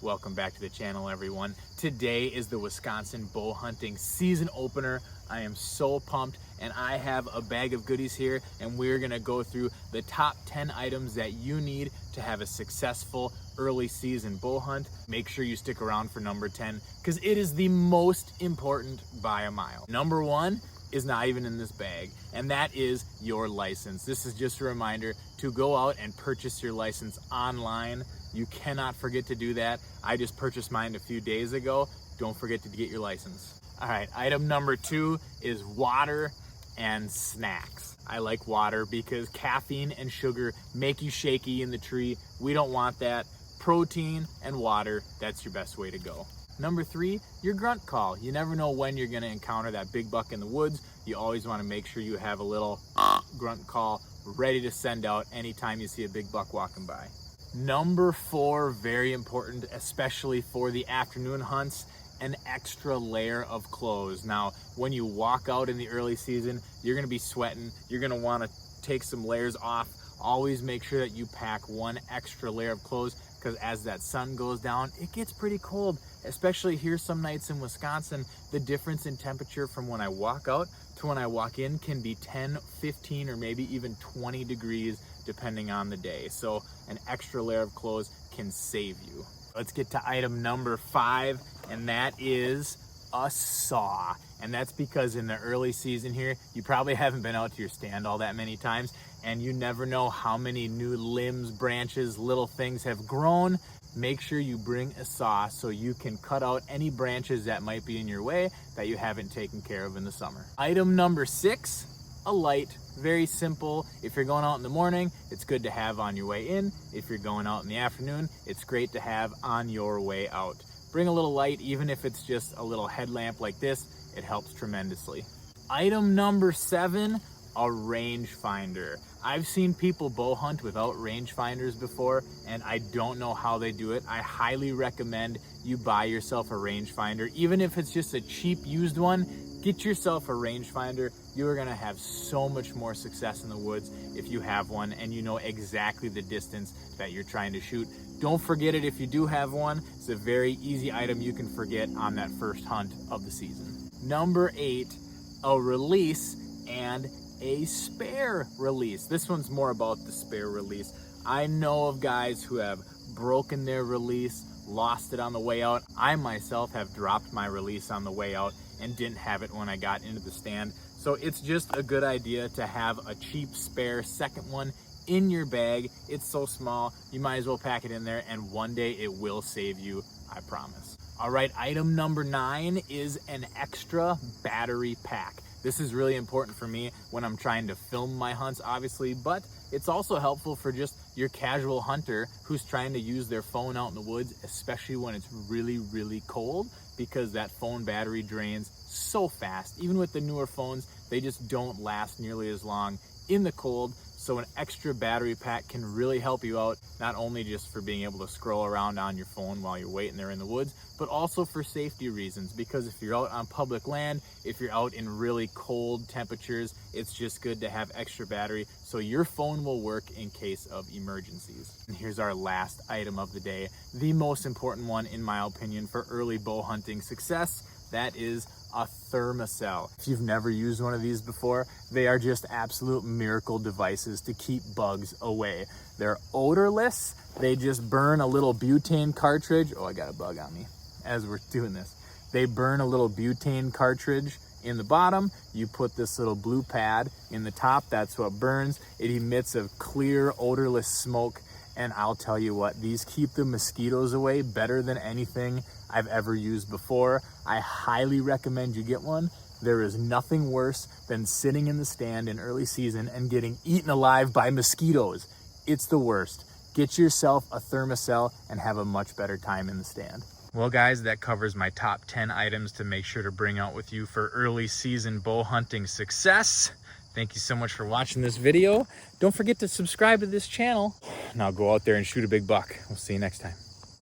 Welcome back to the channel, everyone. Today is the Wisconsin bow hunting season opener. I am so pumped, and I have a bag of goodies here, and we're gonna go through the top 10 items that you need to have a successful early season bow hunt. Make sure you stick around for number 10 because it is the most important by a mile. Number 1 is not even in this bag, and that is your license. This is just a reminder to go out and purchase your license online. You cannot forget to do that. I just purchased mine a few days ago. Don't forget to get your license. All right, item number 2 is water and snacks. I like water because caffeine and sugar make you shaky in the tree. We don't want that. Protein and water, that's your best way to go. Number 3, your grunt call. You never know when you're gonna encounter that big buck in the woods. You always wanna make sure you have a little grunt call ready to send out anytime you see a big buck walking by. Number 4, very important, especially for the afternoon hunts, an extra layer of clothes. Now, when you walk out in the early season, you're gonna be sweating. You're gonna wanna take some layers off. Always make sure that you pack one extra layer of clothes because as that sun goes down, it gets pretty cold, especially here some nights in Wisconsin. The difference in temperature from when I walk out to when I walk in can be 10, 15, or maybe even 20 degrees depending on the day. So an extra layer of clothes can save you. Let's get to item number 5, and that is a saw. And that's because in the early season here, you probably haven't been out to your stand all that many times, and you never know how many new limbs, branches, little things have grown. Make sure you bring a saw so you can cut out any branches that might be in your way that you haven't taken care of in the summer. Item number 6, a light. Very simple. If you're going out in the morning, it's good to have on your way in. If you're going out in the afternoon, it's great to have on your way out. Bring a little light, even if it's just a little headlamp like this, it helps tremendously. Item number 7, a rangefinder. I've seen people bow hunt without rangefinders before, and I don't know how they do it. I highly recommend you buy yourself a rangefinder. Even if it's just a cheap used one, get yourself a rangefinder. You are gonna have so much more success in the woods if you have one and you know exactly the distance that you're trying to shoot. Don't forget it if you do have one. It's a very easy item you can forget on that first hunt of the season. Number 8, a release and a spare release. This one's more about the spare release. I know of guys who have broken their release, lost it on the way out. I myself have dropped my release on the way out and didn't have it when I got into the stand. So it's just a good idea to have a cheap spare second one in your bag. It's so small, you might as well pack it in there, and one day it will save you, I promise. All right, item number 9 is an extra battery pack. This is really important for me when I'm trying to film my hunts, obviously, but it's also helpful for just your casual hunter who's trying to use their phone out in the woods, especially when it's really, really cold, because that phone battery drains so fast. Even with the newer phones, they just don't last nearly as long in the cold. So an extra battery pack can really help you out, not only just for being able to scroll around on your phone while you're waiting there in the woods, but also for safety reasons. Because if you're out on public land, if you're out in really cold temperatures, it's just good to have extra battery so your phone will work in case of emergencies. And here's our last item of the day, the most important one in my opinion for early bow hunting success. That is a thermocell. If you've never used one of these before, they are just absolute miracle devices to keep bugs away. They're odorless. They just burn a little butane cartridge. Oh, I got a bug on me as we're doing this. They burn a little butane cartridge in the bottom. You put this little blue pad in the top. That's what burns. It emits a clear, odorless smoke. And I'll tell you what, these keep the mosquitoes away better than anything I've ever used before. I highly recommend you get one. There is nothing worse than sitting in the stand in early season and getting eaten alive by mosquitoes. It's the worst. Get yourself a thermocell and have a much better time in the stand. Well guys, that covers my top 10 items to make sure to bring out with you for early season bow hunting success. Thank you so much for watching this video. Don't forget to subscribe to this channel. Now go out there and shoot a big buck. We'll see you next time.